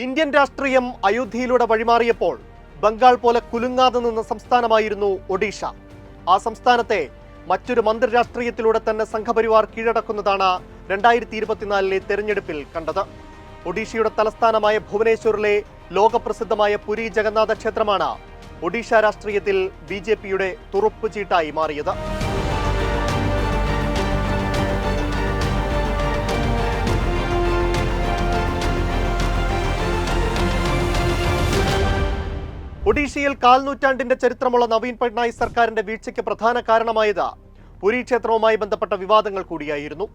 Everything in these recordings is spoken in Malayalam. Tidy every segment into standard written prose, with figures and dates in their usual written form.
ഇന്ത്യൻ രാഷ്ട്രീയം അയോധ്യയിലൂടെ വഴിമാറിയപ്പോൾ ബംഗാൾ പോലെ കുലുങ്ങാതെ നിന്ന സംസ്ഥാനമായിരുന്നു ഒഡീഷ. ആ സംസ്ഥാനത്തെ മറ്റൊരു മന്ത്രിരാഷ്ട്രീയത്തിലൂടെ തന്നെ സംഘപരിവാർ കീഴടക്കുന്നതാണ് 2024 തെരഞ്ഞെടുപ്പിൽ കണ്ടത്. ഒഡീഷയുടെ തലസ്ഥാനമായ ഭുവനേശ്വറിലെ ലോകപ്രസിദ്ധമായ പുരി ജഗന്നാഥ ക്ഷേത്രമാണ് ഒഡീഷ രാഷ്ട്രീയത്തിൽ BJPയുടെ തുറുപ്പുചീട്ടായി മാറിയത്. ഒഡീഷയിൽ കാൽനൂറ്റാണ്ടിന്റെ ചരിത്രമുള്ള നവീൻ പട്നായിക് സർക്കാരിന്റെ വീഴ്ചയ്ക്ക് പ്രധാന കാരണമായത് പുരി ക്ഷേത്രവുമായി ബന്ധപ്പെട്ട വിവാദങ്ങൾ കൂടിയായിരുന്നു.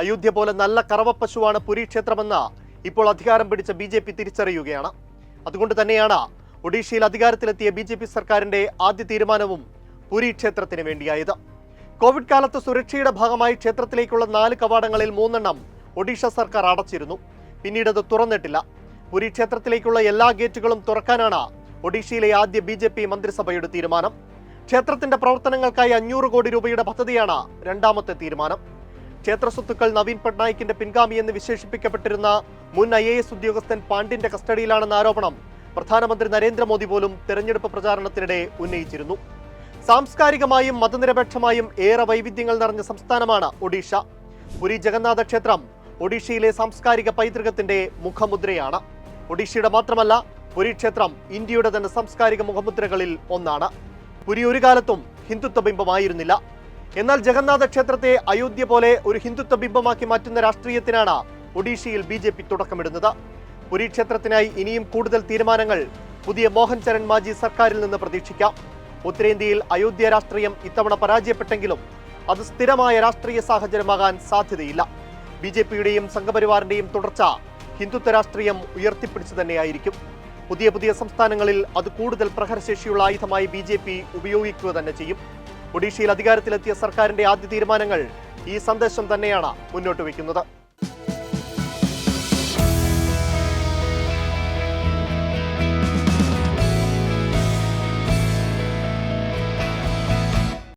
അയോധ്യ പോലെ നല്ല കറവപ്പശുവാണ് പുരി ക്ഷേത്രമെന്ന് ഇപ്പോൾ അധികാരം പിടിച്ച BJP തിരിച്ചറിയുകയാണ്. അതുകൊണ്ട് തന്നെയാണ് ഒഡീഷയിൽ അധികാരത്തിലെത്തിയ BJP സർക്കാരിന്റെ ആദ്യ തീരുമാനവും പുരി ക്ഷേത്രത്തിന് വേണ്ടിയായത്. കോവിഡ് കാലത്ത് സുരക്ഷയുടെ ഭാഗമായി ക്ഷേത്രത്തിലേക്കുള്ള 4 കവാടങ്ങളിൽ 3 ഒഡീഷ സർക്കാർ അടച്ചിരുന്നു. പിന്നീട് അത് തുറന്നിട്ടില്ല. പുരി ക്ഷേത്രത്തിലേക്കുള്ള എല്ലാ ഗേറ്റുകളും തുറക്കാനാണ് ഒഡീഷയിലെ ആദ്യ BJP മന്ത്രിസഭയുടെ തീരുമാനം. ക്ഷേത്രത്തിന്റെ പ്രവർത്തനങ്ങൾക്കായി 500 കോടി രൂപയുടെ പദ്ധതിയാണ് രണ്ടാമത്തെ തീരുമാനം. ക്ഷേത്ര സ്വത്തുക്കൾ നവീൻ പട്നായിക്കിന്റെ പിൻഗാമി എന്ന് വിശേഷിപ്പിക്കപ്പെട്ടിരുന്ന മുൻ IAS ഉദ്യോഗസ്ഥൻ പാണ്ഡ്യന്റെ കസ്റ്റഡിയിലാണെന്ന ആരോപണം പ്രധാനമന്ത്രി നരേന്ദ്രമോദി പോലും തെരഞ്ഞെടുപ്പ് പ്രചാരണത്തിനിടെ ഉന്നയിച്ചിരുന്നു. സാംസ്കാരികമായും മതനിരപേക്ഷമായും ഏറെ വൈവിധ്യങ്ങൾ നിറഞ്ഞ സംസ്ഥാനമാണ് ഒഡീഷ. പുരി ജഗന്നാഥ ക്ഷേത്രം ഒഡീഷയിലെ സാംസ്കാരിക പൈതൃകത്തിന്റെ മുഖമുദ്രയാണ്. ഒഡീഷയുടെ മാത്രമല്ല, പുരി ക്ഷേത്രം ഇന്ത്യയുടെ തന്നെ സാംസ്കാരിക മുഖമുദ്രകളിൽ ഒന്നാണ്. പുരി ഒരു കാലത്തും ഹിന്ദുത്വ ബിംബമായിരുന്നില്ല. എന്നാൽ ജഗന്നാഥ ക്ഷേത്രത്തെ അയോധ്യ പോലെ ഒരു ഹിന്ദുത്വ ബിംബമാക്കി മാറ്റുന്ന രാഷ്ട്രീയത്തിനാണ് ഒഡീഷയിൽ BJP തുടക്കമിടുന്നത്. പുരി ക്ഷേത്രത്തിനായി ഇനിയും കൂടുതൽ തീരുമാനങ്ങൾ പുതിയ മോഹൻ ചരൺ മാജി സർക്കാരിൽ നിന്ന് പ്രതീക്ഷിക്കാം. ഉത്തരേന്ത്യയിൽ അയോധ്യ രാഷ്ട്രീയം ഇത്തവണ പരാജയപ്പെട്ടെങ്കിലും അത് സ്ഥിരമായ രാഷ്ട്രീയ സാഹചര്യമാകാൻ സാധ്യതയില്ല. BJPയുടെയും സംഘപരിവാറിന്റെയും തുടർച്ച ഹിന്ദുത്വ രാഷ്ട്രീയം ഉയർത്തിപ്പിടിച്ചു തന്നെയായിരിക്കും. പുതിയ സംസ്ഥാനങ്ങളിൽ അത് കൂടുതൽ പ്രഹരശേഷിയുള്ള ആയുധമായി BJP ഉപയോഗിക്കുക തന്നെ ചെയ്യും. ഒഡീഷയിൽ അധികാരത്തിലെത്തിയ സർക്കാരിന്റെ ആദ്യ തീരുമാനങ്ങൾ ഈ സന്ദേശം തന്നെയാണ് മുന്നോട്ട് വയ്ക്കുന്നത്.